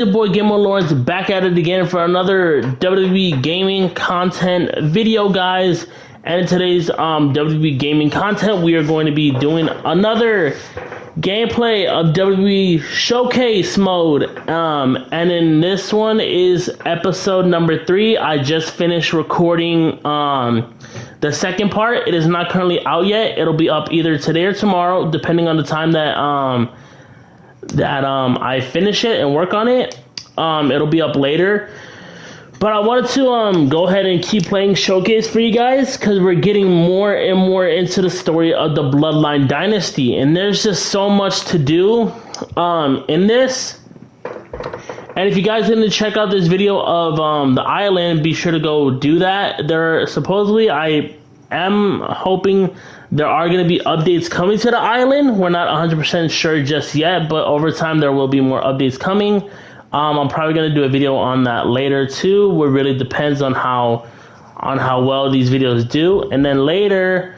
Your boy Gamer Lawrence back at it again for another WWE gaming content video, guys. And in today's WWE gaming content, we are going to be doing another gameplay of WWE Showcase mode. And in this one is episode number 3. I just finished recording the second part. It is not currently out yet. It'll be up either today or tomorrow, depending on the time that I finish it and work on it. It'll be up later. But I wanted to go ahead and keep playing Showcase for you guys, because we're getting more and more into the story of the Bloodline Dynasty, and there's just so much to do in this. And if you guys didn't check out this video of the island, be sure to go do that. There supposedly, I am hoping there are going to be updates coming to the island. We're not 100% sure just yet, but over time there will be more updates coming. I'm probably going to do a video on that later too, where it really depends on how well these videos do. And then later,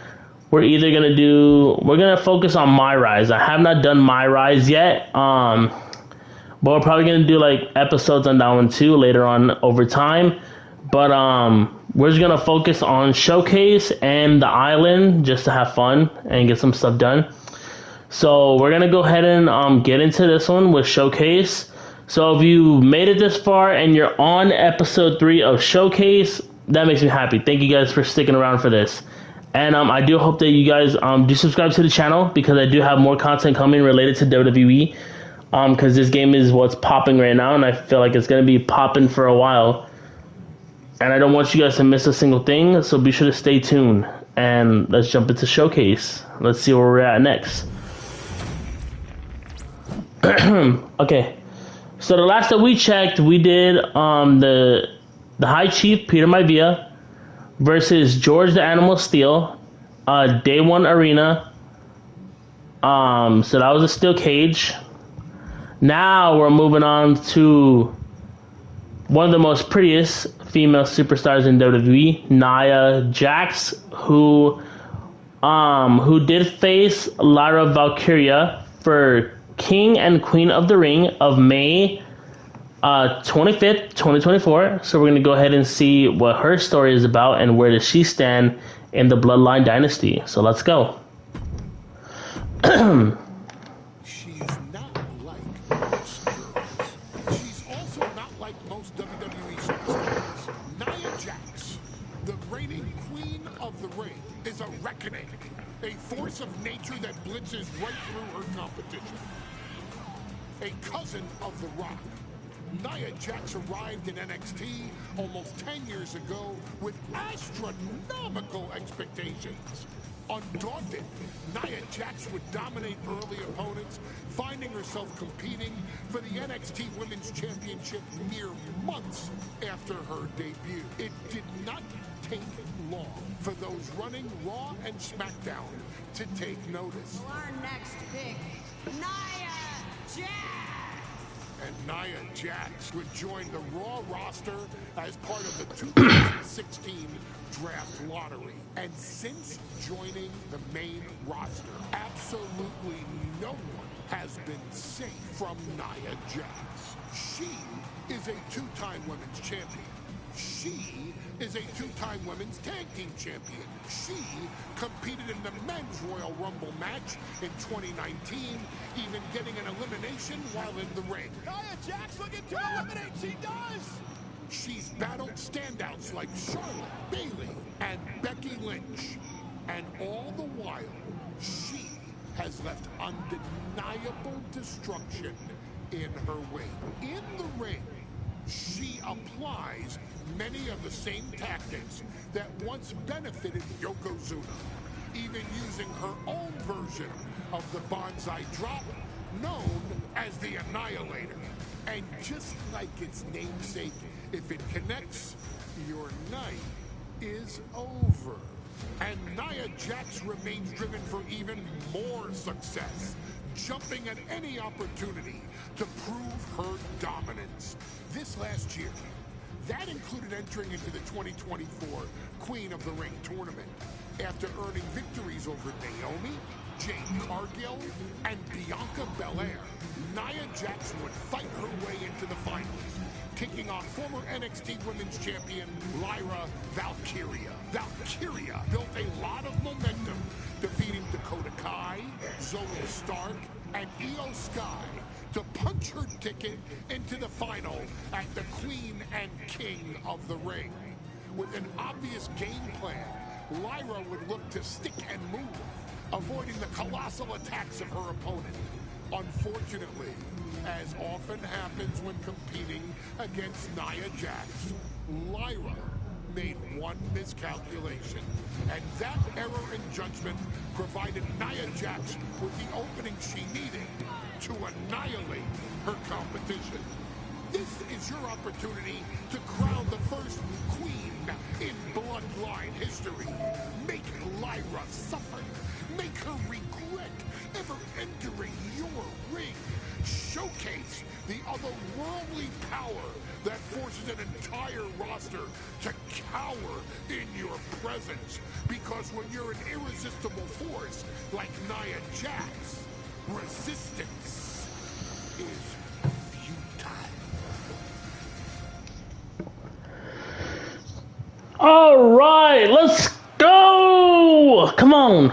we're going to focus on My Rise. I have not done My Rise yet, but we're probably going to do like episodes on that one too later on over time. But we're just going to focus on Showcase and the island just to have fun and get some stuff done. So we're going to go ahead and get into this one with Showcase. So if you made it this far and you're on episode 3 of Showcase, that makes me happy. Thank you guys for sticking around for this. And I do hope that you guys do subscribe to the channel, because I do have more content coming related to WWE. Because this game is what's popping right now, and I feel like it's going to be popping for a while. And I don't want you guys to miss a single thing, so be sure to stay tuned. And let's jump into Showcase. Let's see where we're at next. Okay. So the last that we checked, we did the High Chief, Peter Maivia, versus George the Animal Steel, Day 1 Arena. So that was a steel cage. Now we're moving on to one of the most prettiest female superstars in WWE, Nia Jax, who did face Lyra Valkyria for King and Queen of the Ring of May 25th, 2024. So we're going to go ahead and see what her story is about and where does she stand in the Bloodline Dynasty. So let's go. She's not like most girls. She's also not like most WWE superstars. Nia Jax, the reigning Queen of the Ring, is a reckoning. A force of nature that blitzes right through her competition. A cousin of The Rock, Nia Jax arrived in NXT almost 10 years ago with astronomical expectations. Undaunted, Nia Jax would dominate early opponents, finding herself competing for the NXT Women's Championship mere months after her debut. It did not take long for those running Raw and SmackDown to take notice. Our next pick, Nia Jax! And Nia Jax would join the Raw roster as part of the 2016 draft lottery. And since joining the main roster, absolutely no one has been safe from Nia Jax. She is a 2-time women's champion. She is a 2-time women's tag team champion. She competed in the men's Royal Rumble match in 2019, even getting an elimination while in the ring. Nia Jax looking to eliminate, she does! She's battled standouts like Charlotte, Bayley, and Becky Lynch. And all the while, she has left undeniable destruction in her wake. In the ring, she applies many of the same tactics that once benefited Yokozuna, even using her own version of the bonsai drop, known as the Annihilator. And just like its namesake, if it connects, your night is over. And Nia Jax remains driven for even more success, jumping at any opportunity to prove her dominance. This last year, that included entering into the 2024 Queen of the Ring tournament after earning victories over Naomi, Jade Cargill, and Bianca Belair, Nia Jax would fight her way into the finals, taking on former NXT Women's Champion Lyra Valkyria. Valkyria built a lot of momentum, defeating Dakota Kai, Zoe Stark, and Io Sky to punch her ticket into the final at the Queen and King of the Ring. With an obvious game plan, Lyra would look to stick and move, avoiding the colossal attacks of her opponent. Unfortunately, as often happens when competing against Nia Jax, Lyra made one miscalculation, and that error in judgment provided Nia Jax with the opening she needed to annihilate her competition. This is your opportunity to crown the first queen in Bloodline history. Make Lyra suffer. Make her regret ever entering your ring. Showcase the otherworldly power that forces an entire roster to cower in your presence. Because when you're an irresistible force like Nia Jax, resistance is futile. All right, let's go. Come on.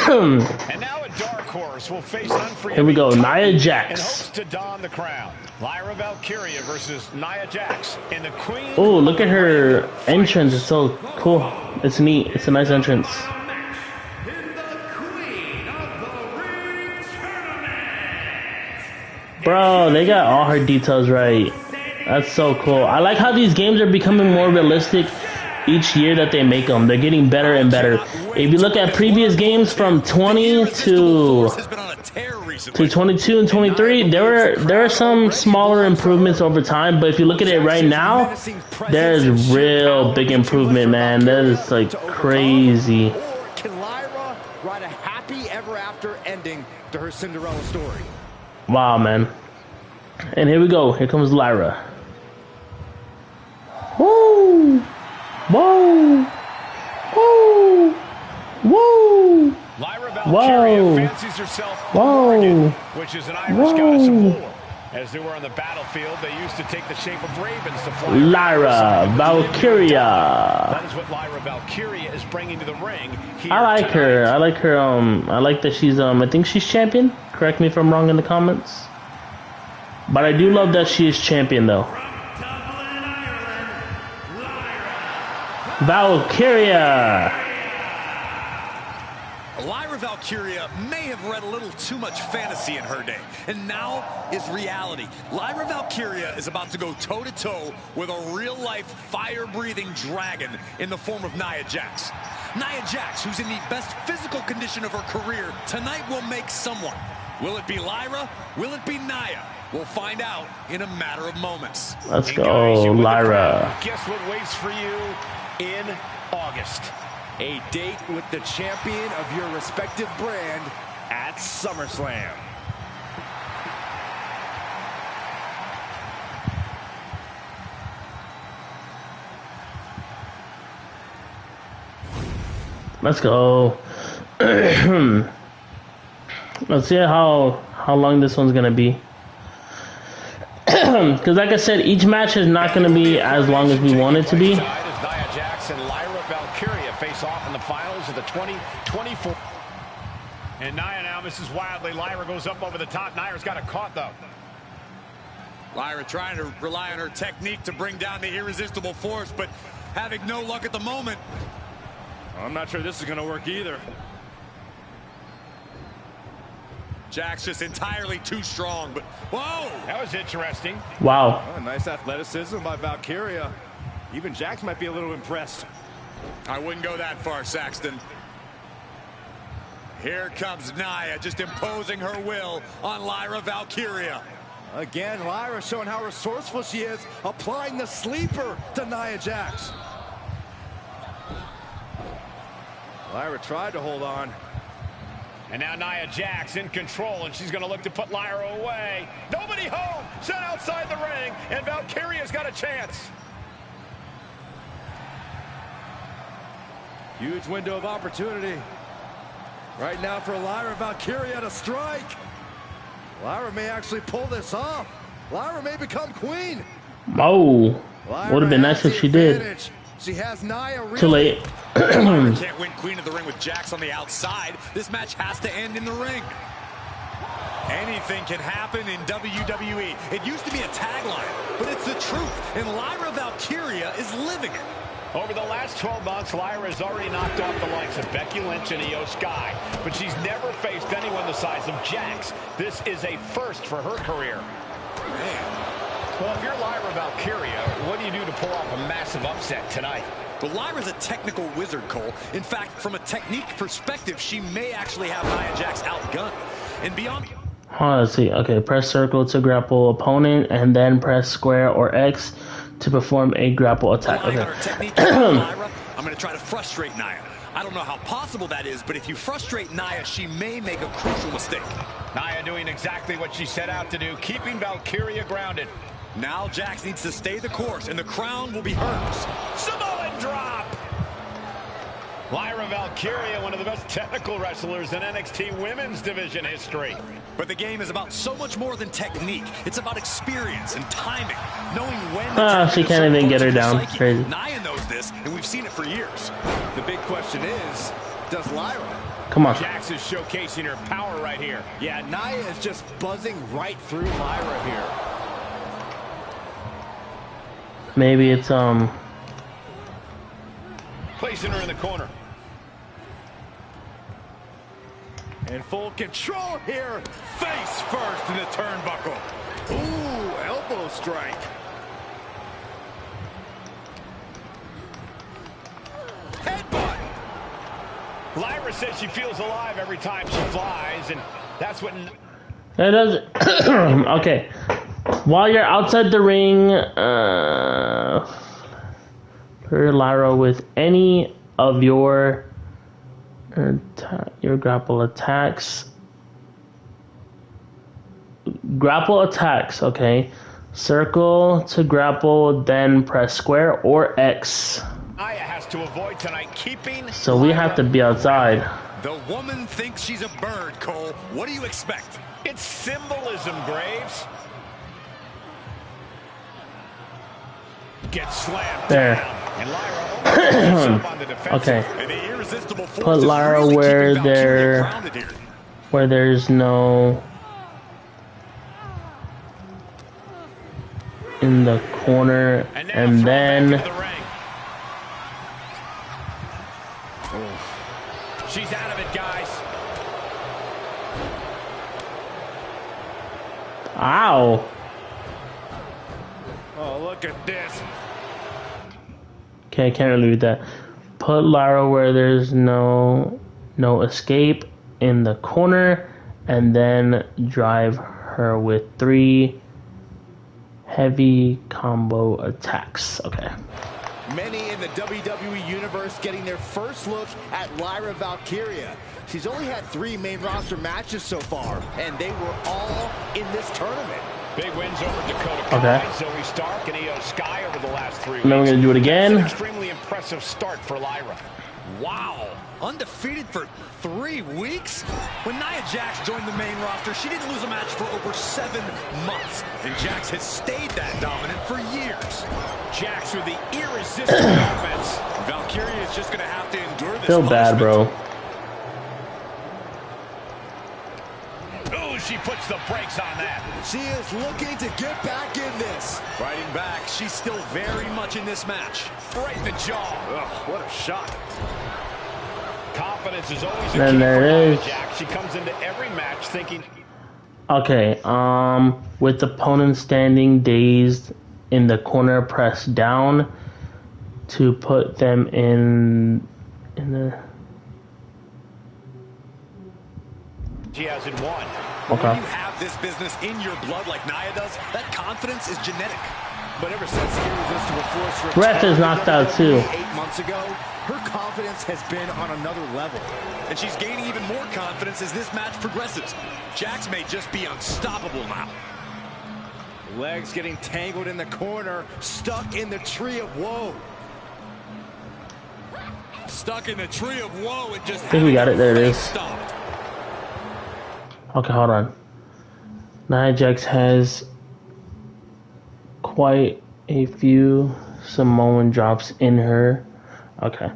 And now a dark horse will face an unforgiving Here we go, Nia in Jax. hopes to don the crown. Lyra Valkyria versus Nia Jax in the Queen. Oh, look at her entrance. It's so cool. It's neat. It's a nice entrance. Bro, they got all her details right. That's so cool. I like how these games are becoming more realistic each year that they make them. They're getting better and better. If you look at previous games from 20 to 22 and 23, there are some smaller improvements over time, but if you look at it right now, there's real big improvement, man. That is like crazy. Or can Lyra write a happy ever after ending to her Cinderella story? Wow, man. And here we go. Here comes Lyra. Woo! Whoa! Whoa! Whoa! Lyra Valkyria fancies herself Morgan, which is an Irish goddess of war. As they were on the battlefield, they used to take the shape of ravens to fly. Lyra Valkyria. That is what Lyra Valkyria is bringing to the ring here I like tonight. her. I like her. I like that she's I think she's champion. Correct me if I'm wrong in the comments. But I do love that she is champion though. Valkyria. Lyra Valkyria may have read a little too much fantasy in her day, and now is reality. Lyra Valkyria is about to go toe-to-toe with a real-life, fire-breathing dragon in the form of Nia Jax. Nia Jax, who's in the best physical condition of her career, tonight will make someone. Will it be Lyra? Will it be Nia? We'll find out in a matter of moments. Let's go, Lyra. Guess what waits for you in August? A date with the champion of your respective brand at SummerSlam. Let's go. Let's see how long this one's gonna be. Because like I said, each match is not gonna be as long as we want it to be. Nia Jax and Lyra Valkyria face off in the finals of the 2024. And Nia now misses wildly. Lyra goes up over the top. Nia's got it caught though. Lyra trying to rely on her technique to bring down the irresistible force, but having no luck at the moment. I'm not sure this is going to work either. Jax just entirely too strong, but whoa! That was interesting. Wow. Oh, nice athleticism by Valkyria. Even Jax might be a little impressed. I wouldn't go that far, Saxton. Here comes Nia, just imposing her will on Lyra Valkyria. Again, Lyra showing how resourceful she is, applying the sleeper to Nia Jax. Lyra tried to hold on. And now Nia Jax in control, and she's going to look to put Lyra away. Nobody home, set outside the ring, and Valkyria's got a chance. Huge window of opportunity. Right now for Lyra Valkyria to strike. Lyra may actually pull this off. Lyra may become queen. Oh, would have been nice if she did. She has Nia Too late. Lyra can't win Queen of the Ring with Jax on the outside. This match has to end in the ring. Anything can happen in WWE. It used to be a tagline, but it's the truth, and Lyra Valkyria is living it. Over the last 12 months, Lyra has already knocked off the likes of Becky Lynch and Io Sky, but she's never faced anyone the size of Jax. This is a first for her career. Man. Well, if you're Lyra Valkyria, what do you do to pull off a massive upset tonight? But Lyra's a technical wizard, Cole. In fact, from a technique perspective, she may actually have Nia Jax outgunned. And beyond... Let's see. Okay, press circle to grapple opponent, and then press square or X to perform a grapple attack. Okay. I'm going to try to frustrate Nia. I don't know how possible that is, but if you frustrate Nia, she may make a crucial mistake. Nia doing exactly what she set out to do, keeping Valkyria grounded. Now Jax needs to stay the course, and the crown will be hers. Samoan drop! Lyra Valkyria, one of the best technical wrestlers in NXT Women's Division history. But the game is about so much more than technique. It's about experience and timing, knowing when she can't even get her down. Crazy. Nia knows this, and we've seen it for years. The big question is, does Lyra? Come on. Jax is showcasing her power right here. Yeah, Nia is just buzzing right through Lyra here. Maybe it's placing her in the corner. In full control here. Face first in the turnbuckle. Ooh, elbow strike. Headbutt. Lyra says she feels alive every time she flies, and that's what... It does. Okay. While you're outside the ring, for Lyra with any of your grapple attacks. Grapple attacks, okay. Circle to grapple, then press square or X. Nia has to avoid tonight, keeping... So we have to be outside. The woman thinks she's a bird, Cole. What do you expect? It's symbolism, Graves. Gets slammed there. Down. And Lyra on the defensive. Okay. And the irresistible force Put Lyra really where there's no in the corner, and then she's out of it, guys. Ow. Oh, look at this. Okay, I can't really read that. Put Lyra where there's no escape in the corner, and then drive her with 3 heavy combo attacks. Okay. Many in the WWE Universe getting their first look at Lyra Valkyria. She's only had 3 main roster matches so far, and they were all in this tournament. Big wins over Dakota Kai, Zoe Stark, and Io Sky over the last 3 weeks. And then we're going to do it again. That's an extremely impressive start for Lyra. Wow. Undefeated for 3 weeks? When Nia Jax joined the main roster, she didn't lose a match for over 7 months. And Jax has stayed that dominant for years. Jax with the irresistible offense. Valkyria is just going to have to endure this. Feel bad, bro. Oh, she puts the brakes on that. She is looking to get back in this. Fighting back, she's still very much in this match. Right in the jaw. Ugh, what a shot. Confidence is always a key Then there for it Nia is. Jax. She comes into every match thinking... Okay, with opponent standing dazed in the corner, press down to put them in the... She hasn't won. Okay. When you have this business in your blood like Nia does, that confidence is genetic. But ever since the irresistible force Ref is knocked out too. 8 months ago, her confidence has been on another level. And she's gaining even more confidence as this match progresses. Jax may just be unstoppable now. Legs getting tangled in the corner, stuck in the tree of woe. Stuck in the tree of woe and just I think we got it. There it is. stomped. Okay, hold on. Nia Jax has quite a few Samoan drops in her. Okay.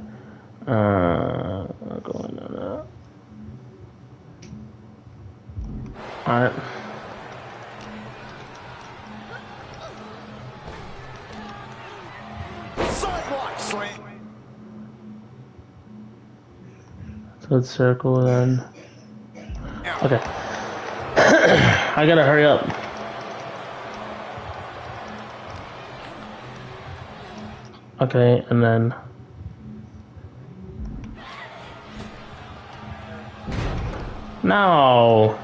Going on that. Alright. Sidewalk slam. So let's circle then. Okay. I gotta hurry up. Okay, and then no.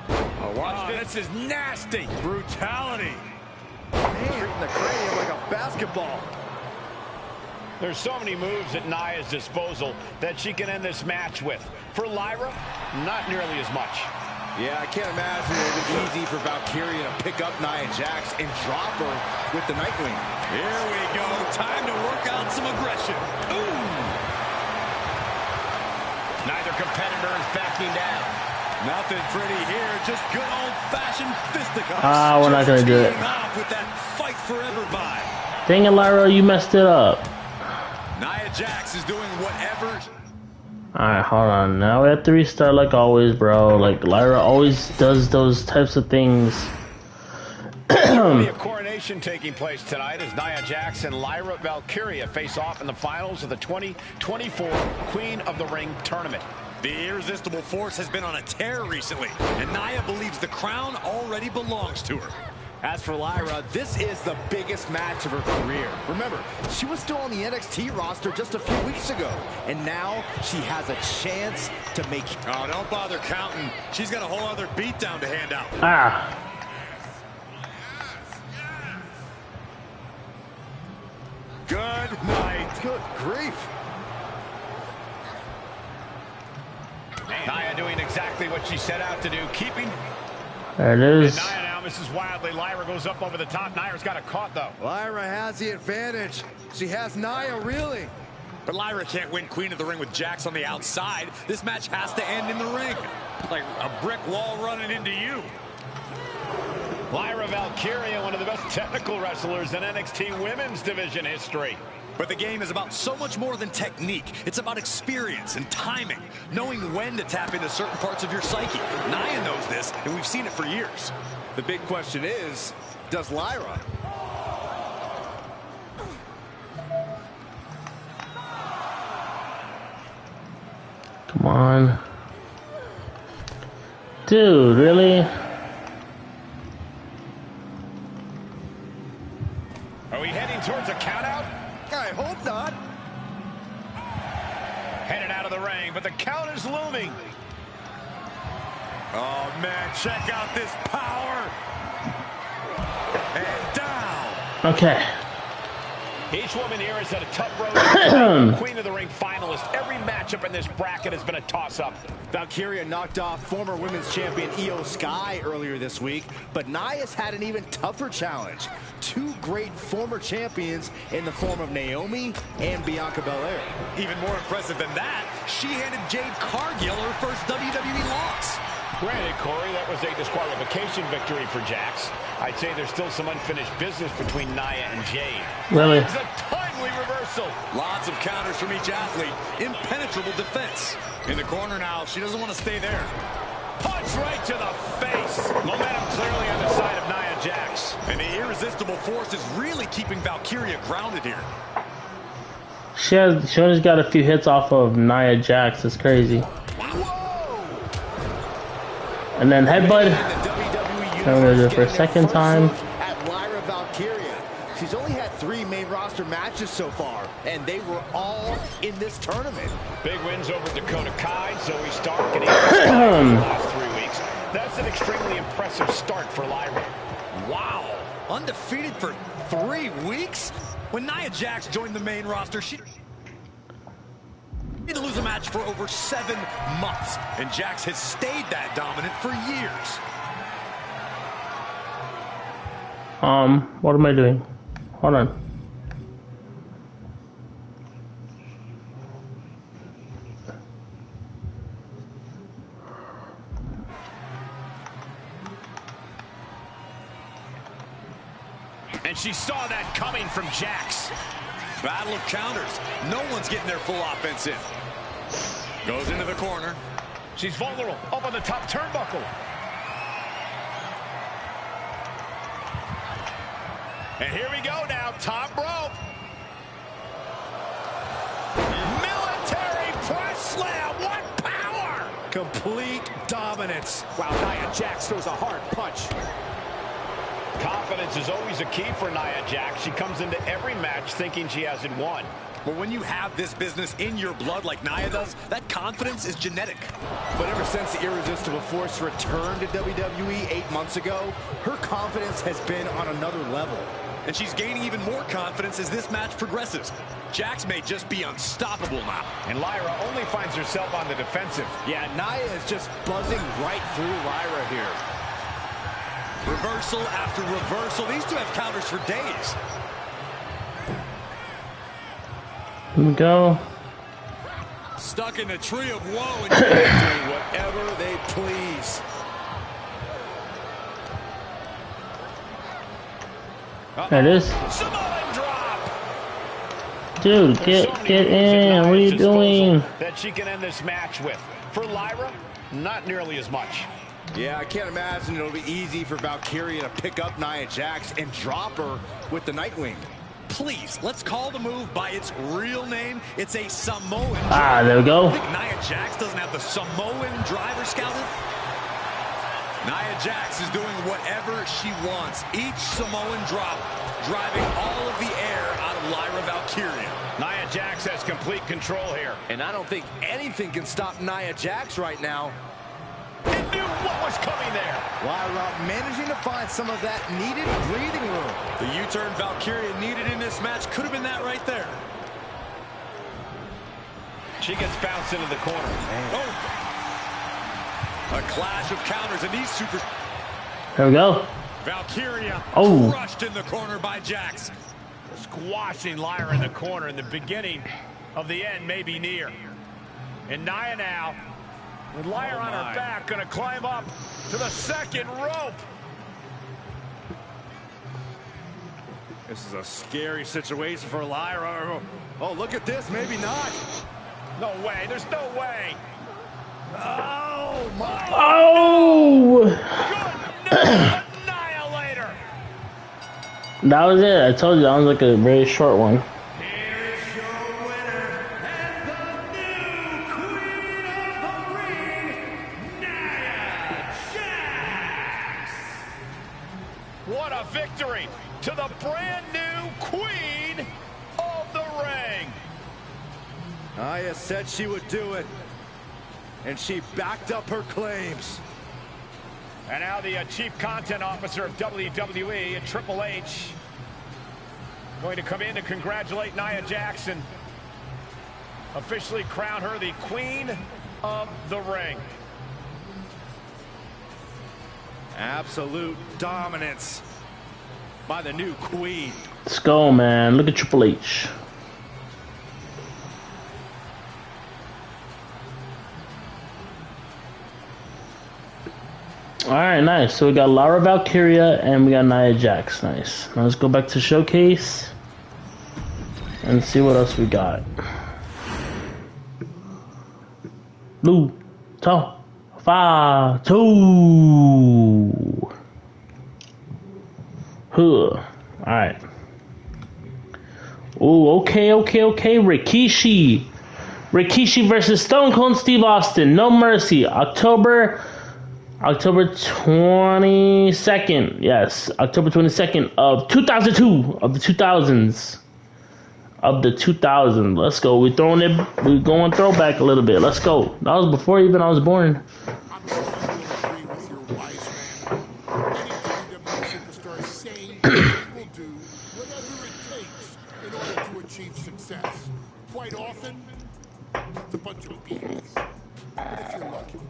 Oh, watch this. This is nasty. Brutality. Treating the cranium like a basketball. There's so many moves at Nia's disposal that she can end this match with. For Lyra, not nearly as much. Yeah, I can't imagine it would be easy for Valkyria to pick up Nia Jax and drop her with the Nightwing. Here we go. Time to work out some aggression. Ooh. Neither competitor is backing down. Nothing pretty here. Just good old-fashioned fisticuffs. Ah, we're not gonna do it. Teeing off with that fight forever vibe. Dang it, Lyra, you messed it up. Nia Jax is doing whatever. Alright, hold on. Now we have to restart like always, bro. Like, Lyra always does those types of things. There'll be a coronation taking place tonight as Nia Jax and Lyra Valkyria face off in the finals of the 2024 Queen of the Ring tournament. The irresistible force has been on a tear recently, and Nia believes the crown already belongs to her. As for Lyra, this is the biggest match of her career. Remember, she was still on the NXT roster just a few weeks ago, and now she has a chance to make... Oh, don't bother counting. She's got a whole other beatdown to hand out. Ah. Good night. Good grief. Nia doing exactly what she set out to do, keeping... There it is. Nia now misses wildly. Lyra goes up over the top. Nia's got a caught, though. Lyra has the advantage. She has Nia reeling. But Lyra can't win Queen of the Ring with Jax on the outside. This match has to end in the ring. Like a brick wall running into you. Lyra Valkyria, one of the best technical wrestlers in NXT Women's Division history. But the game is about so much more than technique. It's about experience and timing, knowing when to tap into certain parts of your psyche. Nia knows this, and we've seen it for years. The big question is, does Lyra? Come on. Dude, really? Are we heading towards a countout? I hope not. Headed out of the ring, but the count is looming. Oh, man, check out this power. And down. Okay. Each woman here has had a tough road to Queen of the Ring finalist. Every matchup in this bracket has been a toss-up. Valkyria knocked off former women's champion Io Sky earlier this week, but Nia's had an even tougher challenge. Two great former champions in the form of Naomi and Bianca Belair. Even more impressive than that, she handed Jade Cargill her first WWE loss. Granted, Corey, that was a disqualification victory for Jax. I'd say there's still some unfinished business between Nia and Jade. Really? It's a timely reversal. Lots of counters from each athlete. Impenetrable defense. In the corner now, she doesn't want to stay there. Punch right to the face. Momentum clearly on the side of Nia Jax. And the irresistible force is really keeping Valkyria grounded here. She only got a few hits off of Nia Jax. It's crazy. And then headbutt. I'm gonna do it for a second time. At Lyra Valkyria. She's only had 3 main roster matches so far, and they were all in this tournament. Big wins over Dakota Kai, Zoe Stark, and in the last 3 weeks. That's an extremely impressive start for Lyra. Wow. Undefeated for 3 weeks? When Nia Jax joined the main roster, she to lose a match for over 7 months, and Jax has stayed that dominant for years. What am I doing? Hold on. coming from Jax. Battle of counters. No one's getting their full offense in. Goes into the corner. She's vulnerable. Up on the top turnbuckle. And here we go now. Top rope. Military press slam. What power! Complete dominance. Wow, Nia Jax throws a hard punch. Confidence is always a key for Nia Jax. She comes into every match thinking she hasn't won. But when you have this business in your blood like Nia does, that confidence is genetic. But ever since the Irresistible Force returned to WWE 8 months ago, her confidence has been on another level. And she's gaining even more confidence as this match progresses. Jax may just be unstoppable now. And Lyra only finds herself on the defensive. Yeah, Nia is just buzzing right through Lyra here. Reversal after reversal. These two have counters for days. Here we go. Stuck in a tree of woe and doing whatever they please. There it is. Samoan drop. Dude, get in. What are you doing? That she can end this match with. For Lyra, not nearly as much. Yeah, I can't imagine it'll be easy for Valkyria to pick up Nia Jax and drop her with the Nightwing. Please, let's call the move by its real name. It's a Samoan driver. Ah, there we go. I think Nia Jax doesn't have the Samoan driver scouted. Nia Jax is doing whatever she wants. Each Samoan drop driving all of the air out of Lyra Valkyria. Nia Jax has complete control here. And I don't think anything can stop Nia Jax right now. It knew what was coming there. Lyra managing to find some of that needed breathing room. The U-turn Valkyria needed in this match could have been that right there. She gets bounced into the corner. Oh! A clash of counters, and these super... There we go. Valkyria crushed in the corner by Jax. Squashing Lyra in the corner, and the beginning of the end may be near. And Nia now, with Lyra on her back, going to climb up to the second rope. This is a scary situation for Lyra. Oh, look at this. Maybe not. No way. There's no way. Oh, my. Oh! Good annihilator. That was it. I told you that was like a very short one. Here's your winner and the new queen of the ring, Nia Jax. What a victory to the brand new queen of the ring. Nia said she would do it, and she backed up her claims. And now the Chief Content Officer of WWE and Triple H going to come in to congratulate Nia Jax, officially crown her the Queen of the Ring. Absolute dominance by the new queen. Let's go, man. Look at Triple H. Alright, nice. So we got Lyra Valkyria and we got Nia Jax. Nice. Now let's go back to Showcase and see what else we got. Blue, top, 5, 2. Alright. Oh, okay. Rikishi versus Stone Cold Steve Austin. No mercy. October 22nd. Yes, October 22nd of 2002, of the 2000s. Let's go. We're going throwback a little bit. Let's go. That was before even I was born. I'm sure you will agree with your wise man. Any WWE superstar saying they will do whatever it takes in order to achieve success. Quite often, it's a bunch of BS. But if you're lucky,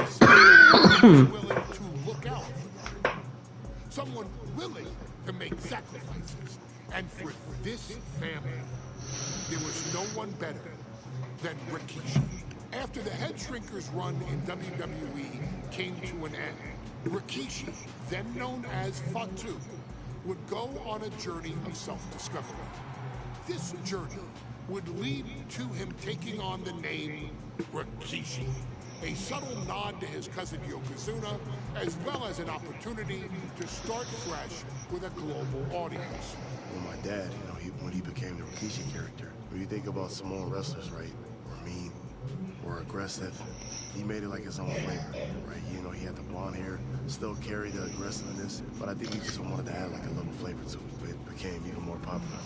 someone willing to look out for them. Someone willing to make sacrifices. And for this family, there was no one better than Rikishi. After the Head Shrinkers run in WWE came to an end, Rikishi, then known as Fatu, would go on a journey of self-discovery. This journey would lead to him taking on the name Rikishi, a subtle nod to his cousin Yokozuna, as well as an opportunity to start fresh with a global audience. Well, my dad, when he became the Rikishi character, when you think about Samoan wrestlers, right, were mean, were aggressive, he made it like his own flavor, right? He had the blonde hair, still carried the aggressiveness, but I think he just wanted to add like a little flavor to it, but it became even more popular.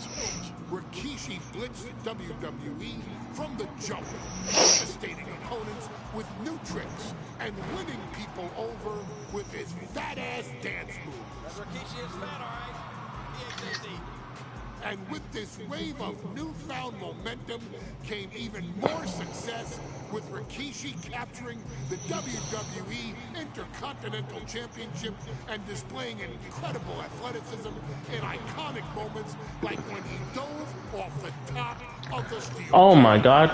Rikishi blitzed WWE from the jump, devastating opponents with new tricks and winning people over with his fat-ass dance moves. Rikishi is fat, all right. He ain't busy. And with this wave of newfound momentum came even more success, with Rikishi capturing the WWE Intercontinental Championship and displaying incredible athleticism in iconic moments like when he dove off the top of the steel. Oh my God.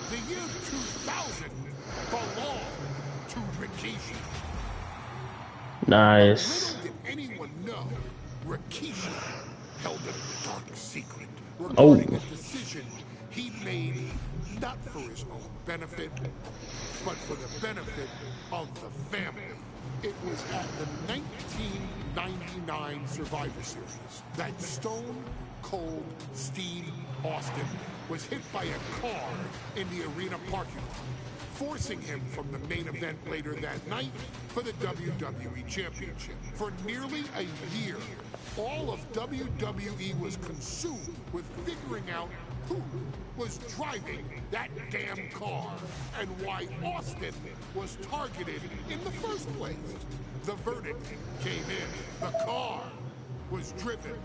The year 2000 belonged to Rikishi. Nice. Little did anyone know, Rikishi held a dark secret regarding a decision he made not for his own benefit, but for the benefit of the family. It was at the 1999 Survivor Series that Stone Cold Steve Austin was hit by a car in the arena parking lot, forcing him from the main event later that night for the WWE Championship. For nearly a year, all of WWE was consumed with figuring out who was driving that damn car and why Austin was targeted in the first place. The verdict came in. The car was driven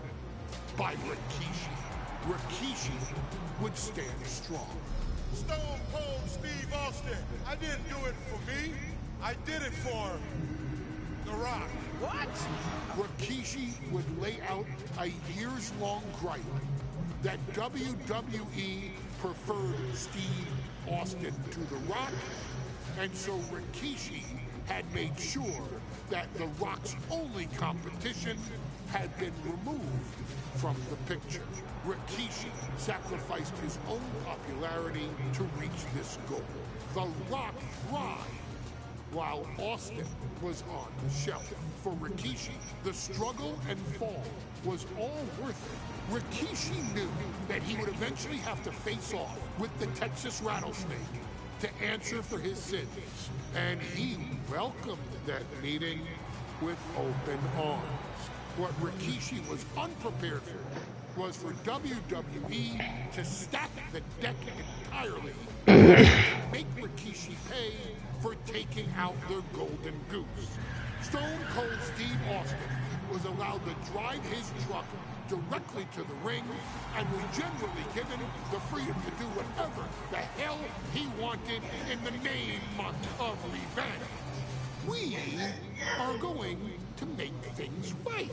by Rikishi. Rikishi would stand strong. Stone Cold Steve Austin. I didn't do it for me. I did it for The Rock. What? Rikishi would lay out a years-long gripe that WWE preferred Steve Austin to The Rock, and so Rikishi had made sure that The Rock's only competition had been removed from the picture. Rikishi sacrificed his own popularity to reach this goal. The Rock thrived while Austin was on the shelf. For Rikishi, the struggle and fall was all worth it. Rikishi knew that he would eventually have to face off with the Texas Rattlesnake to answer for his sins, and he welcomed that meeting with open arms. What Rikishi was unprepared for was for WWE to stack the deck entirely and make Rikishi pay for taking out their golden goose. Stone Cold Steve Austin was allowed to drive his truck directly to the ring and was generally given the freedom to do whatever the hell he wanted in the name of revenge. We are going to make things right.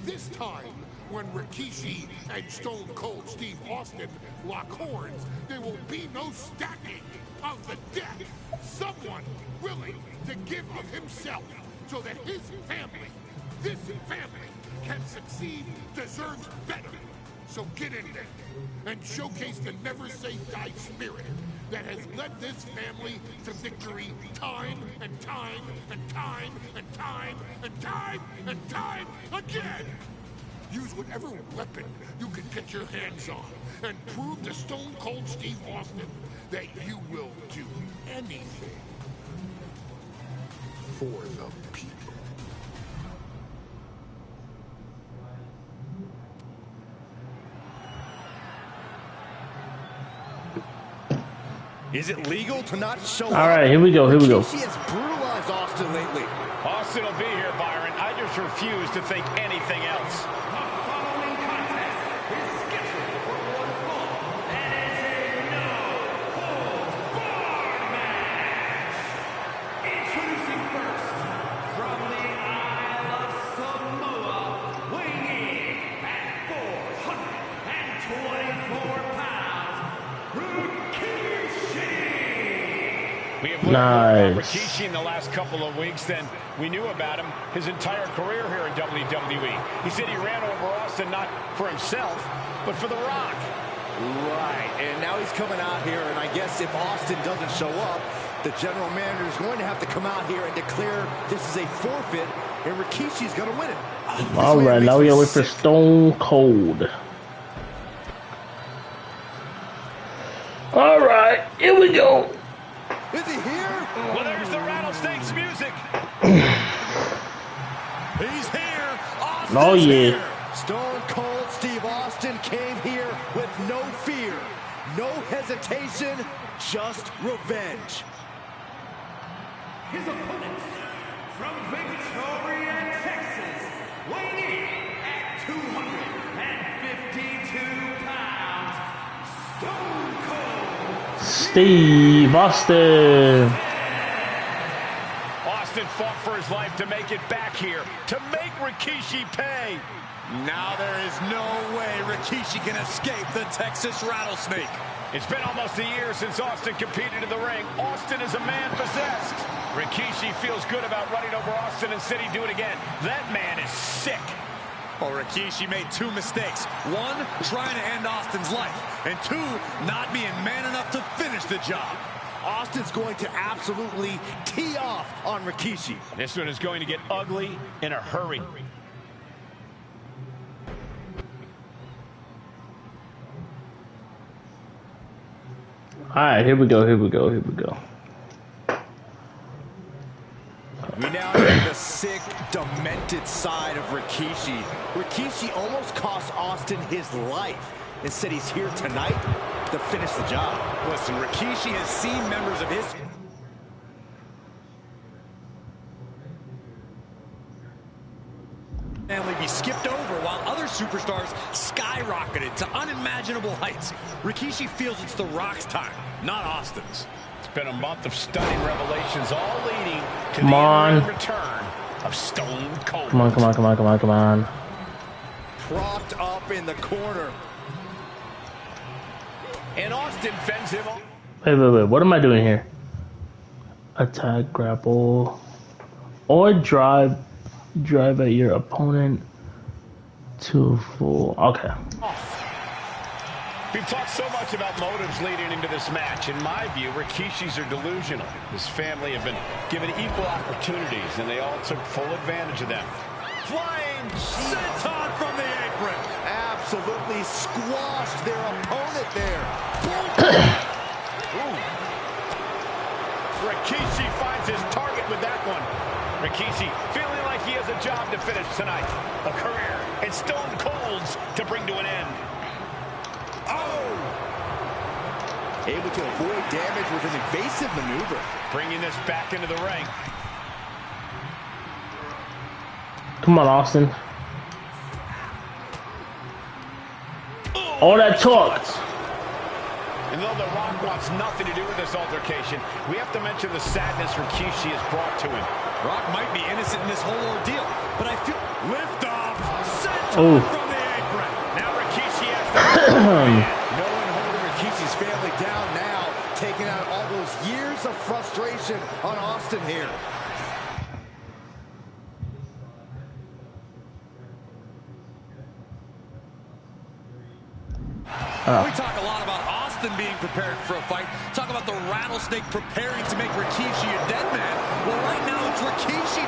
This time, when Rikishi and Stone Cold Steve Austin lock horns, there will be no stacking of the deck. Someone willing to give of himself so that his family, this family, can succeed, deserves better. So get in there and showcase the never say die spirit that has led this family to victory time and time and time and time and time and time again. Use whatever weapon you can get your hands on and prove to Stone Cold Steve Austin that you will do anything for the people. Is it legal to not show up? All right, here we go. Rikishi has brutalized Austin lately. Austin will be here, Byron. I just refuse to think anything else. The following contest is scheduled for one fall and is a no-holds-barred match. Introducing first, from the Isle of Samoa, weighing in at 424 pounds, Rikishi. We have Nice. Rikishi in the last couple of weeks than we knew about him his entire career here in WWE. He said he ran over Austin not for himself, but for The Rock. Right, and now he's coming out here, and I guess if Austin doesn't show up, the general manager is going to have to come out here and declare this is a forfeit, and Rikishi's going to win it. All right, now we gotta wait for Stone Cold. All right, here we go. Is he here? Well, there's the Rattlesnakes music. He's here. Austin's Oh yeah. here. Stone Cold Steve Austin came here with no fear, no hesitation, just revenge. His opponents from Victoria, Texas, weighing in at 252 pounds, Stone Cold Steve Austin. Austin fought for his life to make it back here, to make Rikishi pay. Now there is no way Rikishi can escape the Texas Rattlesnake. It's been almost a year since Austin competed in the ring. Austin is a man possessed. Rikishi feels good about running over Austin and said he'd do it again. That man is sick. Well, Rikishi made two mistakes. One, trying to end Austin's life. And two, not being man enough to finish the job. Austin's going to absolutely tee off on Rikishi. This one is going to get ugly in a hurry. Alright, here we go, here we go, here we go. We now get the sick, demented side of Rikishi. Rikishi almost cost Austin his life and said he's here tonight to finish the job. Listen, Rikishi has seen members of his family be skipped over while other superstars skyrocketed to unimaginable heights. Rikishi feels it's The Rock's time, not Austin's. It's been a month of stunning revelations, all leading to Come the on. return of Stone Cold. Come on, come on, come on, come on, come on. Propped up in the corner. And Austin fends him off. Wait, wait, wait. What am I doing here? Attack, grapple, or drive at your opponent to full. Okay. We've talked so much about motives leading into this match. In my view, Rikishis are delusional. His family have been given equal opportunities, and they all took full advantage of them. Flying senton from the apron. Absolutely squashed their opponent there. Rikishi finds his target with that one. Rikishi feeling like he has a job to finish tonight. A career and Stone Cold's to bring to an end. Oh! Able to avoid damage with an evasive maneuver. Bringing this back into the ring. Come on, Austin. All that talk. And though The Rock wants nothing to do with this altercation, we have to mention the sadness Rikishi has brought to him. Rock might be innocent in this whole ordeal, but I feel lift off senton Oh. from the apron. Now Rikishi has to No one holding Rikishi's family down now, taking out all those years of frustration on Austin here. We talk a lot about Austin being prepared for a fight. Talk about the Rattlesnake preparing to make Rikishi a dead man. Well, right now it's Rikishi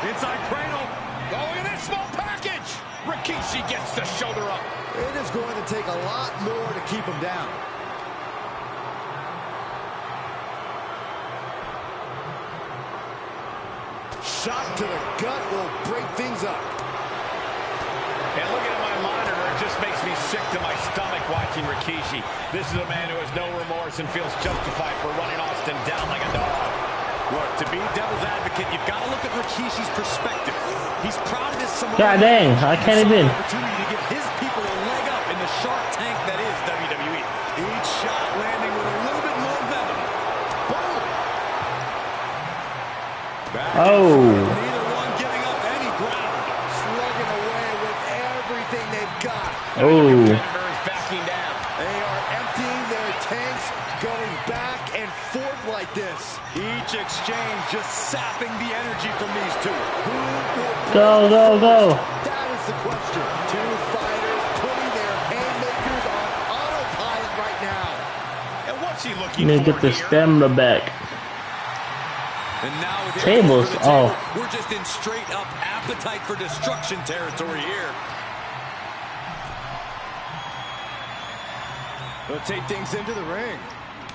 inside cradle. Oh, look at this small package. Rikishi gets the shoulder up. It is going to take a lot more to keep him down. Shot to the gut will break things up. And looking at my monitor, it just makes me sick to my stomach watching Rikishi. This is a man who has no remorse and feels justified for running Austin down like a dog. Look, to be devil's advocate, you've got to look at Rikishi's perspective. He's proud of his Samoan. God dang, I can't even. Opportunity to give his people a leg up in the shark tank that is WWE. Each shot landing with a little bit more venom. Boom! Back and Oh. forth, neither one giving up any ground. Slugging away with everything they've got. Oh. Competitor is backing down. They are emptying their tanks, going back and forth like this. just sapping the energy from these two. Go, go, go. That is the question. Two fighters putting their haymakers on autopilot right now. And what's he looking Need to for get the here? stamina back. And now with Tables. him going Oh. for the table, we're just in straight up appetite for destruction territory here. They'll take things into the ring.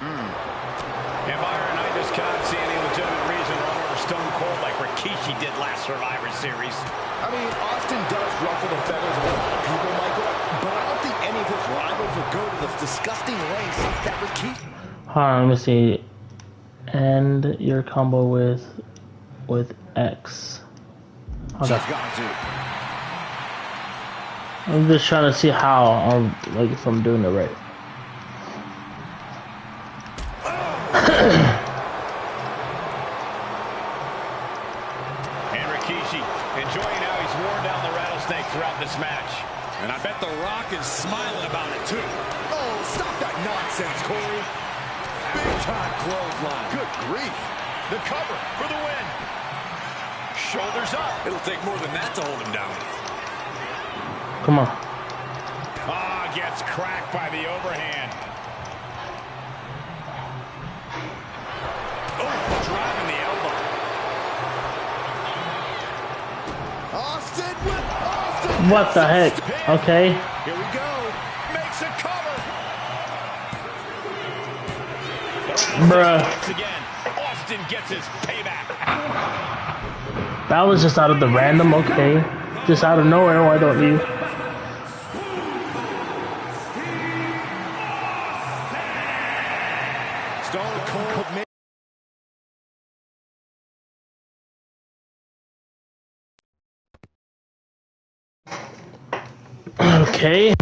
And Byron, I just cannot see any legitimate reason to run over Stone Cold like Rikishi did last Survivor Series. I mean, Austin does ruffle the feathers of a lot of people, Michael, but I don't think any of his rivals would go to the disgusting lengths that Rikishi. Hold on, let me see. End your combo with X. Okay. I'm just trying to see how like if I'm doing it right. And Rikishi enjoying how he's worn down the rattlesnake throughout this match. And I bet The Rock is smiling about it, too. Oh, stop that nonsense, Corey. Big time clothesline. Good grief. The cover for the win. Shoulders up. It'll take more than that to hold him down. Come on. Ah, gets cracked by the overhand. Oh, driving the elbow. Austin with Austin. What the heck? Okay. Here we go. Makes a cover. Bruh. Once again, Austin gets his payback. That was just out of the random, okay. Just out of nowhere, why don't you? Stone Cold made. Okay.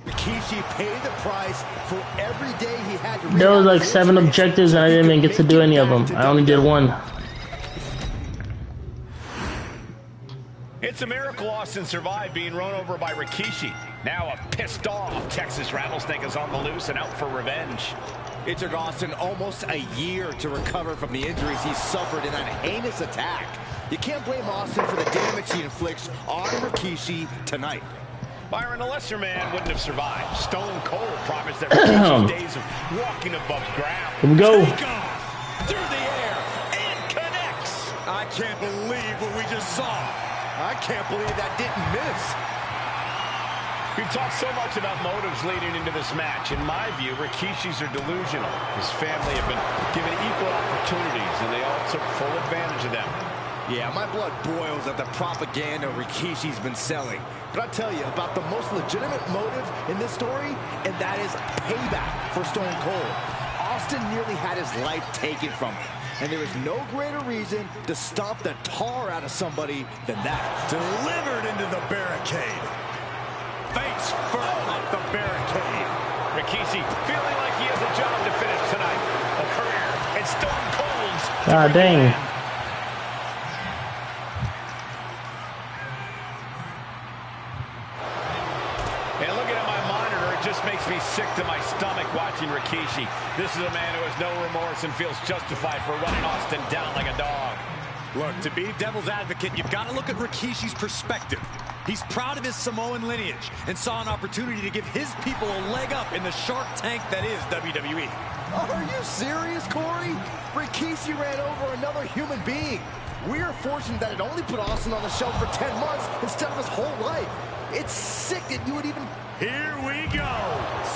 Rikishi paid the price for every day he had to. There was like 7 objectives and I didn't even get to do any of them. I only did one. It's a miracle Austin survived being run over by Rikishi. Now a pissed off Texas Rattlesnake is on the loose and out for revenge. It took Austin almost a year to recover from the injuries he suffered in that heinous attack. You can't blame Austin for the damage he inflicts on Rikishi tonight. Byron, a lesser man wouldn't have survived. Stone Cold promised that Rikishi's days of walking above ground. Here we go. Take off through the air and connects. I can't believe what we just saw. I can't believe that didn't miss. We've talked so much about motives leading into this match. In my view, Rikishi's are delusional. His family have been given equal opportunities, and they all took full advantage of them. Yeah, my blood boils at the propaganda Rikishi's been selling. But I'll tell you about the most legitimate motive in this story, and that is payback for Stone Cold. Austin nearly had his life taken from him. And there is no greater reason to stomp the tar out of somebody than that. Delivered into the barricade. Face first off the barricade. Rikishi feeling like he has a job to finish tonight. A career in Stone Cold's. God dang. And looking at my monitor, it just makes me sick to my stomach watching Rikishi. This is a man who has no remorse and feels justified for running Austin down like a dog. Look, to be devil's advocate, you've got to look at Rikishi's perspective. He's proud of his Samoan lineage and saw an opportunity to give his people a leg up in the shark tank that is WWE. Are you serious, Corey? Rikishi ran over another human being. We are fortunate that it only put Austin on the shelf for 10 months instead of his whole life. It's sick that you would even... Here we go.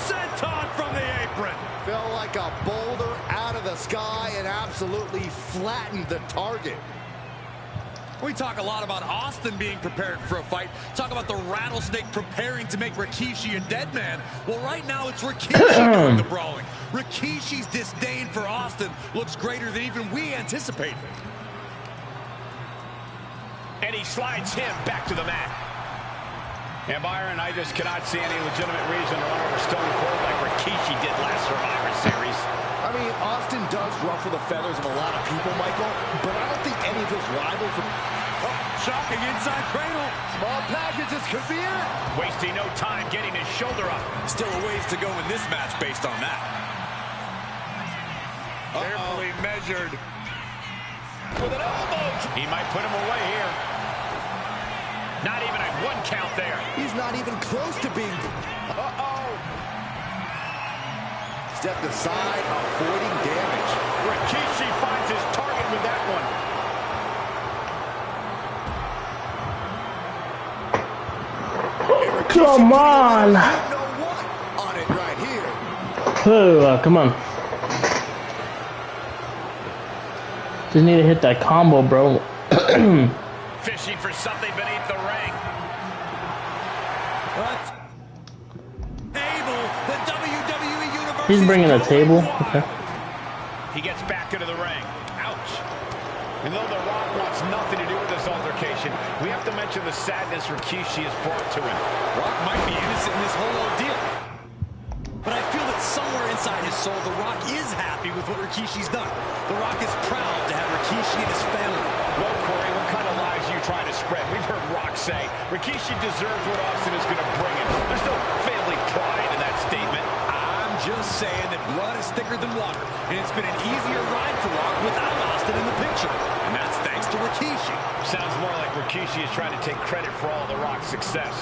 Senton from the apron. Fell like a boulder out of the sky and absolutely flattened the target. We talk a lot about Austin being prepared for a fight. Talk about the Rattlesnake preparing to make Rikishi a dead man. Well, right now it's Rikishi doing the brawling. Rikishi's disdain for Austin looks greater than even we anticipated. And he slides him back to the mat. And Byron, I just cannot see any legitimate reason to run over Stone Cold like Rikishi did last Survivor Series. I mean, Austin does ruffle the feathers of a lot of people, Michael, but I don't think any of his rivals would... Oh, shocking inside cradle. Small packages could be it. Wasting no time getting his shoulder up. Still a ways to go in this match based on that. Carefully measured. With an elbow. He might put him away here. Not even a 1 count there. He's not even close to being... Uh-oh. Stepped aside, avoiding damage. Rikishi finds his target with that one. Come on! On it right here. Oh, come on. Just need to hit that combo, bro. Fishing for something beneath the ring. Table, the WWE Universe. He's bringing a table. Okay. He gets back into the ring. Ouch. And though The Rock wants nothing to do with this altercation, we have to mention the sadness Rikishi has brought to him. Rock might be innocent in this whole ordeal. But I feel that somewhere inside his soul, The Rock is happy with what Rikishi's done. The Rock is proud to have Rikishi and his family. Well, Corey, what kind of lies are you trying to spread? We've heard Rock say Rikishi deserves what Austin is going to bring him. There's no family pride in that statement. I'm just saying that blood is thicker than water, and it's been an easier ride for Rock without Austin in the picture. And that's thanks to Rikishi. Sounds more like Rikishi is trying to take credit for all The Rock's success.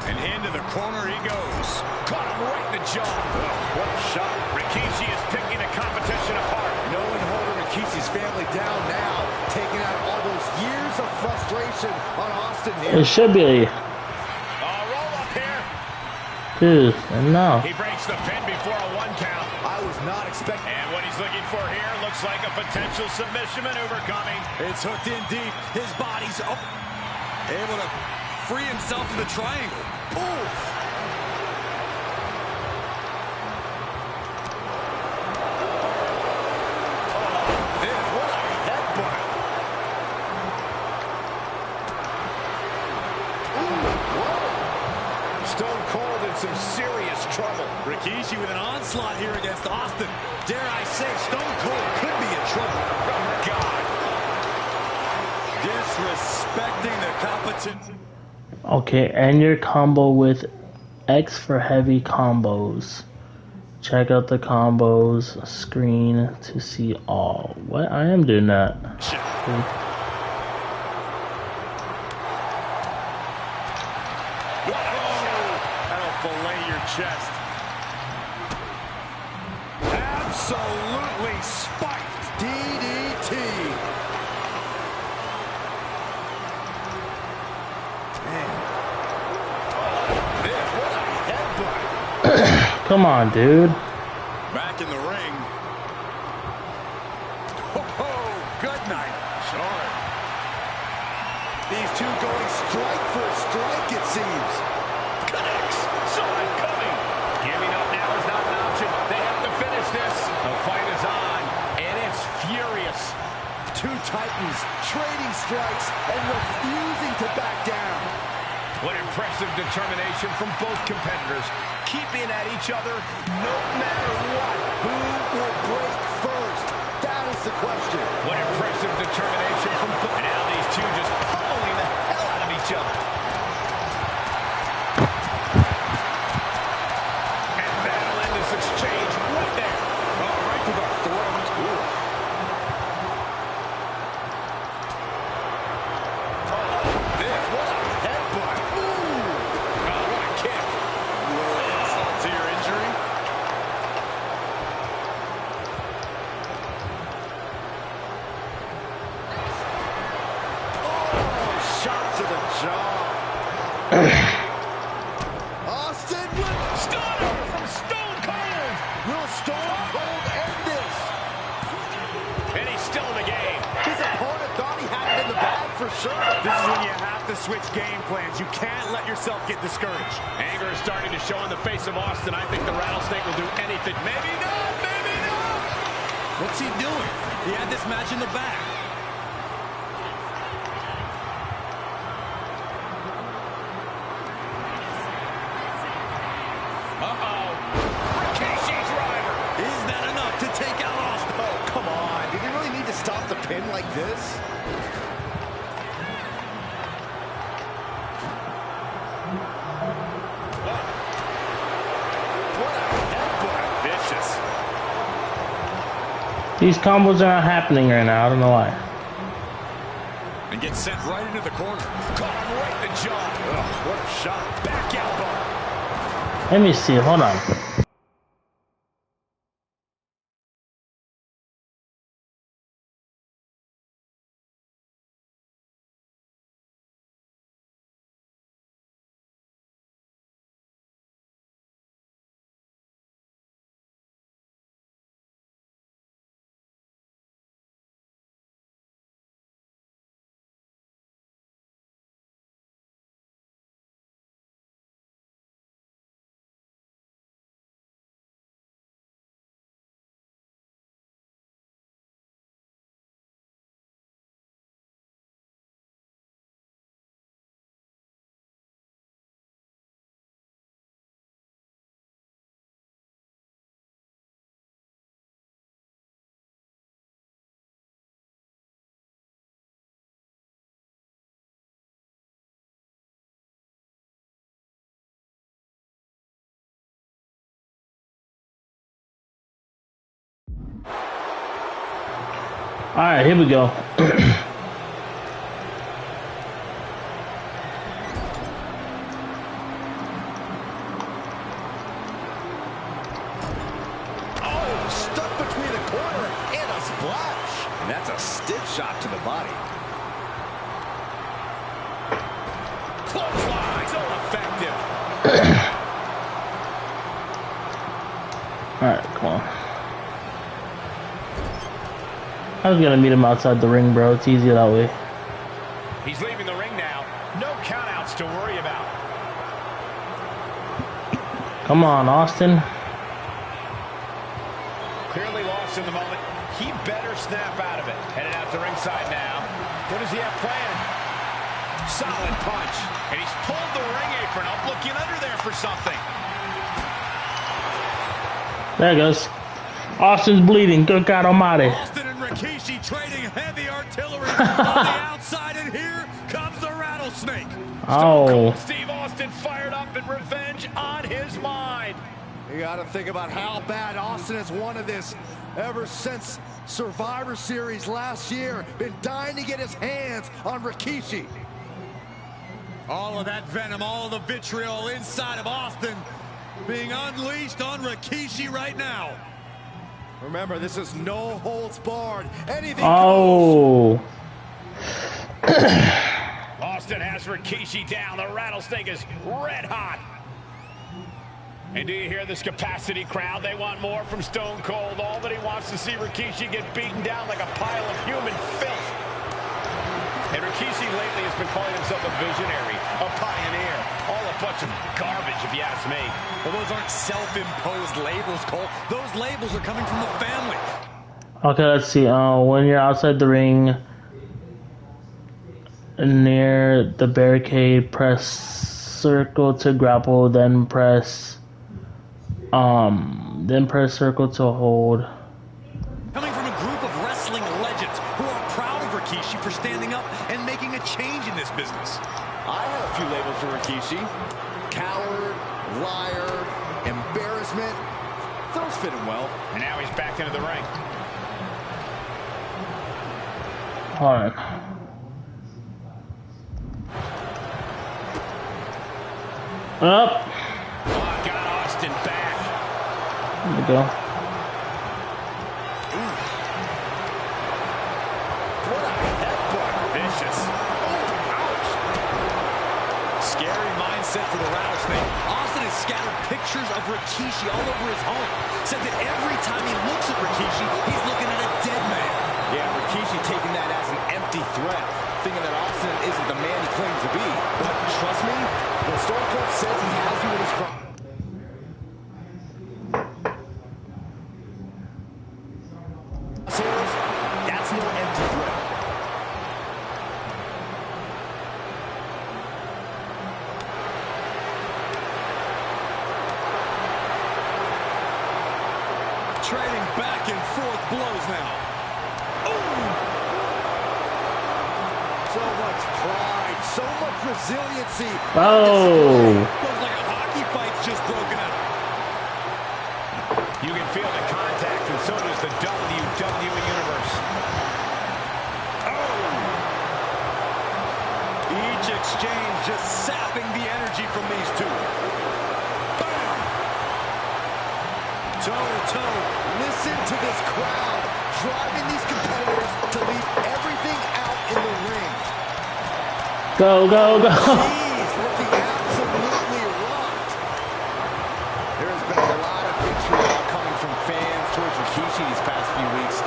And into the corner he goes. Caught him right in the jaw. What a shot. Rikishi is picking the competition apart. No one holding Rikishi's family down now, taking out all those years of frustration on Austin here. It should be. Roll up here. Dude, no. He breaks the pin before a 1 count. I was not expecting. And what he's looking for here looks like a potential submission maneuver coming. It's hooked in deep. His body's able to free himself from the triangle. Oof. What a headbutt. Stone Cold in some serious trouble. Rikishi with an onslaught here against Austin. Dare I say, Stone Cold could be in trouble. Oh, God. Disrespecting the competition. Okay, end your combo with X for heavy combos. Check out the combos screen to see all. What? I am doing that. That'll fillet your chest. Absolutely spiked. DDT. Come on, dude. Back in the ring. Oh, good night. Sure. These two going strike for strike, it seems. Connects. Saw it coming. Giving up now is not an option. They have to finish this. The fight is on, and it's furious. Two titans trading strikes and refusing to back down. What impressive determination from both competitors. Keeping at each other no matter what. Who will break first? That is the question. What impressive determination from both. And now these two just pummeling the hell out of each other. And that'll end this exchange right there. Oh, right to the throat. Ooh. What a headbutt. Oh, what a kick. Insult to your injury. Shot to the jaw. Austin with Stunner from Stone Cold. will Stone Cold end this? And he's still in the game. His opponent thought he had it in the bag for sure. This is when you have to switch game plans. You can't let yourself get discouraged. Anger is starting to show on the face of Austin. I think the Rattlesnake will do anything. Maybe not, maybe not. What's he doing? He had this match in the bag. Uh-oh. Rikishi's driver. Is that enough to take out Austin? Oh, come on. Did he really need to stop the pin like this? What a headbutt. Vicious. These combos are not happening right now. I don't know why. And gets sent right into the corner. Caught him right in the jaw. Oh, what a shot. Back elbow. Let me see. Hold on. All right, here we go. Oh, stuck between the corner and a splash. And that's a stiff shot to the body. Clothesline, so effective. All right, come on. I was gonna meet him outside the ring, bro. It's easier that way. He's leaving the ring now. No countouts to worry about. Come on, Austin. Clearly lost in the moment. He better snap out of it. Headed out to ringside now. What does he have planned? Solid punch. And he's pulled the ring apron up, looking under there for something. There it goes. Austin's bleeding. Good God Almighty. Austin and Rikishi trading heavy artillery on the outside, and here comes the rattlesnake. Oh. Steve Austin fired up and revenge on his mind. You got to think about how bad Austin has wanted this ever since Survivor Series last year. Been dying to get his hands on Rikishi. All of that venom, all of the vitriol inside of Austin being unleashed on Rikishi right now. Remember, this is no holds barred. Anything Oh. Austin has Rikishi down. The rattlesnake is red hot. And do you hear this capacity crowd? They want more from Stone Cold. All that he wants to see Rikishi get beaten down like a pile of human filth. And Rikishi lately has been calling himself a visionary, a pioneer. All a bunch of garbage, if you ask me. Well, those aren't self-imposed labels, Cole. Those labels are coming from the family. Okay, let's see. When you're outside the ring, near the barricade, press circle to grapple, then press circle to hold. Coming from a group of wrestling legends who are proud of Rikishi for standing up and making a change in this business. I have a few labels for Rikishi. Coward, liar, embarrassment. Those fit him well. And now he's back into the ring. Alright. Up. Oh, got Austin back. There we go. What a headbutt. Vicious. Ouch. Scary mindset for the rattlesnake. Austin has scattered pictures of Rikishi all over his home. Said that every time he looks at Rikishi, he's looking at a dead man. Yeah, Rikishi taking that as an empty threat, thinking that Austin isn't the man he claims to be. But trust me, when Stone Cold says he has you in his crosshairs, that's no empty threat. Trading back and forth blows now. So much pride, so much resiliency. Oh. Looks like a hockey fight's just broken out. You can feel the contact, and so does the WWE just sapping the energy from these two. Bam! Toe-to-toe. Listen to this crowd, driving these competitors to leave everything out in the ring. Go, go, go. Jeez, looking absolutely rocked. There has been a lot of vitriol coming from fans towards Rikishi these past few weeks,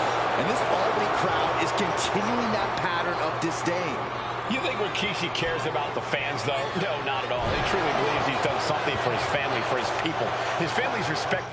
and this Albany crowd is continuing that pattern of disdain. You think Rikishi cares about the fans, though? No, not at all. He truly believes he's done something for his family, for his people. His family's respect.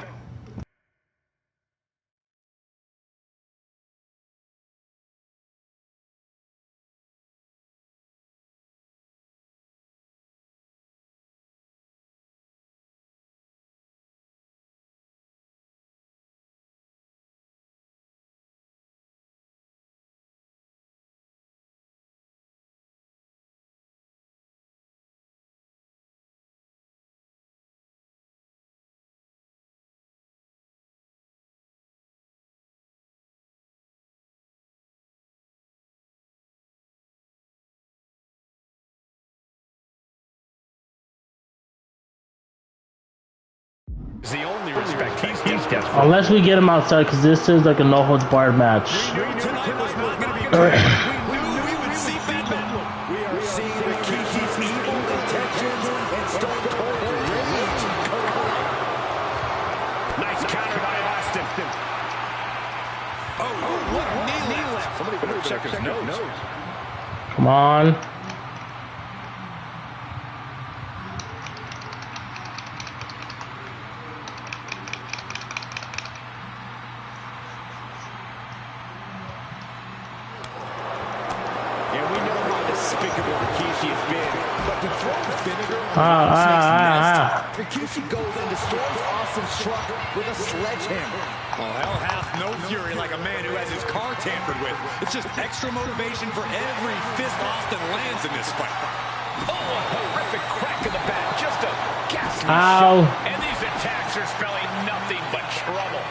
Is the only respect he's desperate for. Unless we get him outside, because this is like a no holds barred match. Tonight was not going to be All right. we knew we would see Batman. We are seeing Rikishi's evil intentions and Stone Cold rage. Nice counter by Austin. Oh, what a knee lift. Somebody better check his nose. Come on. And we know how despicable Rikishi has been, but to throw vinegar on Rikishi goes and destroys Austin's truck with a sledgehammer. Well, hell hath no fury like a man who has his car tampered with. It's just extra motivation for every fist Austin lands in this fight. Oh, a horrific crack in the back. Just a ghastly Ow. shot. And these attacks are spelling nothing but trouble.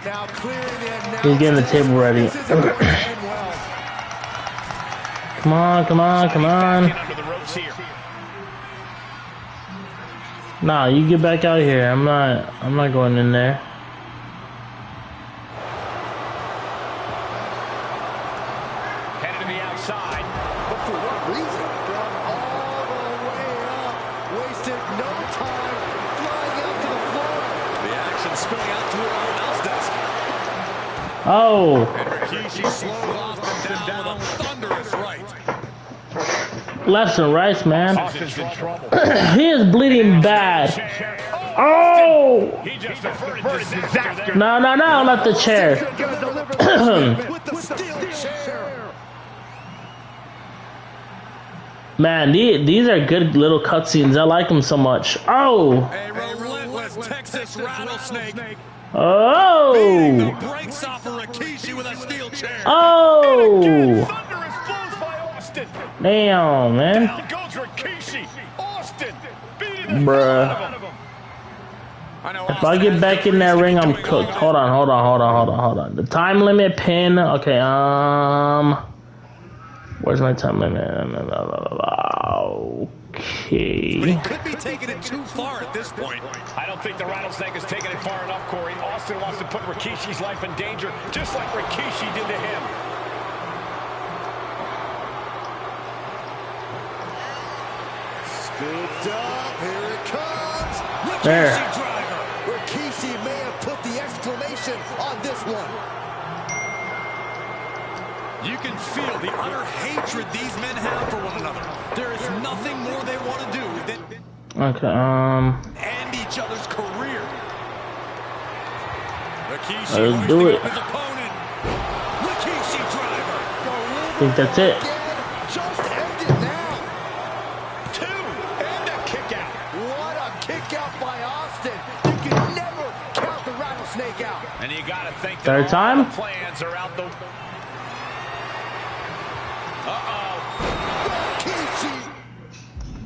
Now clearing the He's getting the table ready. Come on, come on, come on. Under the ropes here. Nah, you get back out here. I'm not going in there. Headed to the outside. But for what reason? Gone all the way up. Wasted no time. Flying out to the floor. The action spilling out to our announce desk. Oh, And Rikishi slows Austin down with a thunderous right. lefts and rights, man. Austin's in trouble. He is bleeding bad. Oh! He just averted disaster. No, no, no, not the chair. With the steel chair. Man, these are good little cutscenes. I like them so much. Oh! A relentless Texas rattlesnake. Oh! Breaks off of Rikishi with a steel chair. Oh! Thunderous blows by Austin. Damn, man. Down goes Rikishi. Austin beating the Bruh. hell out of him. If I get back in that ring, I'm cooked. Hold on. The time limit pin. Okay, where's my time limit? Okay. But he could be taking it too far at this point. I don't think the rattlesnake has taken it far enough, Corey. Austin wants to put Rikishi's life in danger, just like Rikishi did to him. Scooped up. Here it comes. There. Rikishi driver. Rikishi may have put the exclamation on this one. You can feel the utter hatred these men have for one another. There is nothing more they want to do than Okay, end each other's career. Rikishi let's do hoisting it. up his opponent. Rikishi driver. I think that's it. Just end it now. Two, and a kick out. What a kick out by Austin. You can never count the rattlesnake out. And you got to think that Third all time? the plans are out the... Rikishi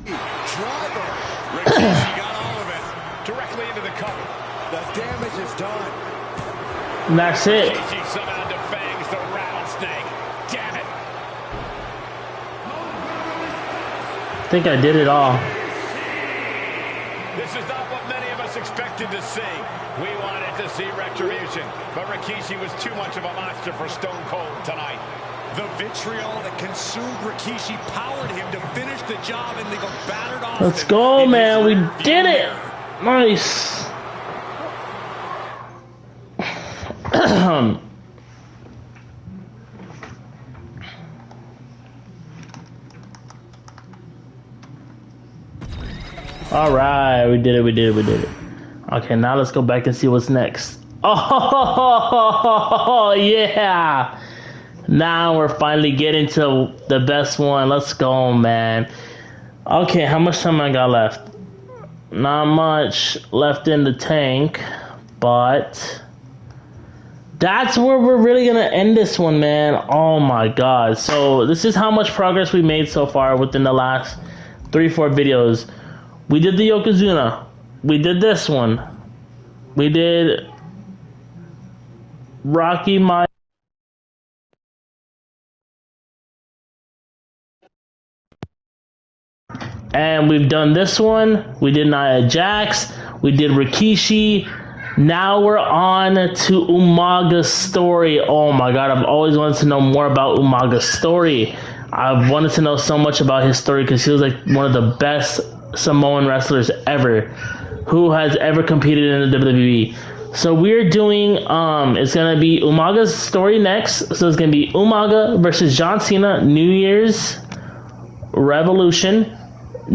driver. Rikishi got all of it. Directly into the cover. The damage is done. And that's it. Rikishi somehow defangs the rattlesnake. Damn it. I think I did it all. This is not what many of us expected to see. We wanted to see retribution, but Rikishi was too much of a monster for Stone Cold tonight. The vitriol that consumed Rikishi powered him to finish the job and leave a battered Austin. Let's go, man. We did it. Nice. All right, we did it. Okay, now let's go back and see what's next. Oh, yeah. Now we're finally getting to the best one. Let's go, man. Okay, how much time I got left? Not much left in the tank, but that's where we're really going to end this one, man. Oh, my God. So this is how much progress we made so far within the last 3-4 videos. We did the Yokozuna. We did this one. We did Rocky My. And we've done this one. We did Nia Jax. We did Rikishi. Now we're on to Umaga's story. Oh my God, I've always wanted to know more about Umaga's story. I've wanted to know so much about his story because he was like one of the best Samoan wrestlers ever who has ever competed in the WWE. So we're doing it's gonna be Umaga's story next. So it's gonna be Umaga versus John Cena, New Year's Revolution,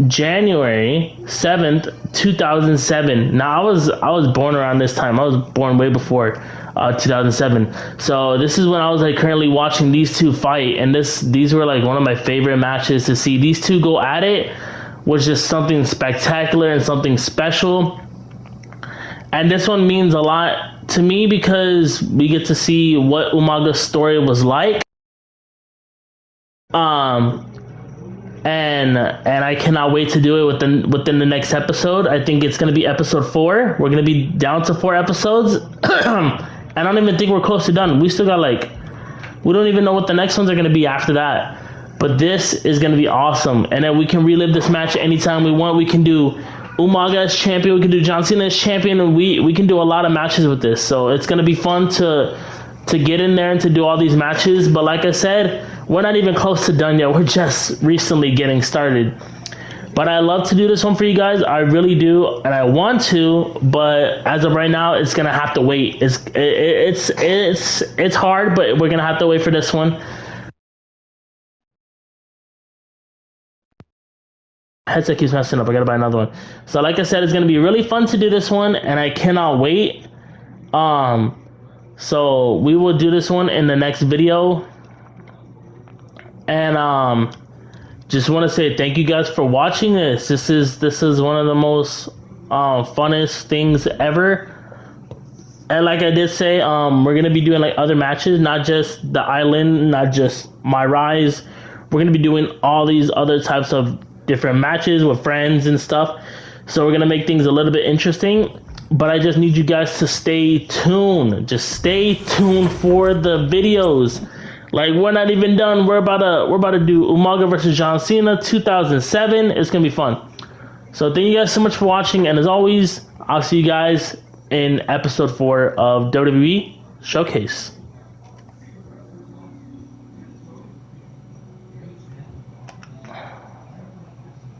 January 7th, 2007. Now I was born around this time. I was born way before 2007. So this is when I was like currently watching these two fight, and these were like one of my favorite matches to see. These two go at it was just something spectacular and something special. And this one means a lot to me because we get to see what Umaga's story was like. And I cannot wait to do it within the next episode. I think it's going to be episode 4. We're going to be down to 4 episodes. I don't even think we're close to done. We still got we don't even know what the next ones are going to be after that. But this is going to be awesome. And then we can relive this match anytime we want. We can do Umaga as champion. We can do John Cena as champion. And we can do a lot of matches with this. So it's going to be fun to get in there and to do all these matches. But like I said, we're not even close to done yet. We're just recently getting started. But I love to do this one for you guys. I really do, and I want to. But as of right now, it's gonna have to wait. It's hard, but we're gonna have to wait for this one. Headset keeps messing up. I gotta buy another one. So like I said, it's gonna be really fun to do this one, and I cannot wait. So we will do this one in the next video. And just want to say thank you guys for watching this. This is one of the most funnest things ever. And like I did say, we're gonna be doing like other matches, not just the island, not just my rise. We're gonna be doing all these other types of different matches with friends and stuff. So we're gonna make things a little bit interesting. But I just need you guys to stay tuned. Just stay tuned for the videos. Like, we're not even done. We're about to do Umaga versus John Cena 2007. It's gonna be fun. So thank you guys so much for watching, and as always, I'll see you guys in episode 4 of WWE Showcase.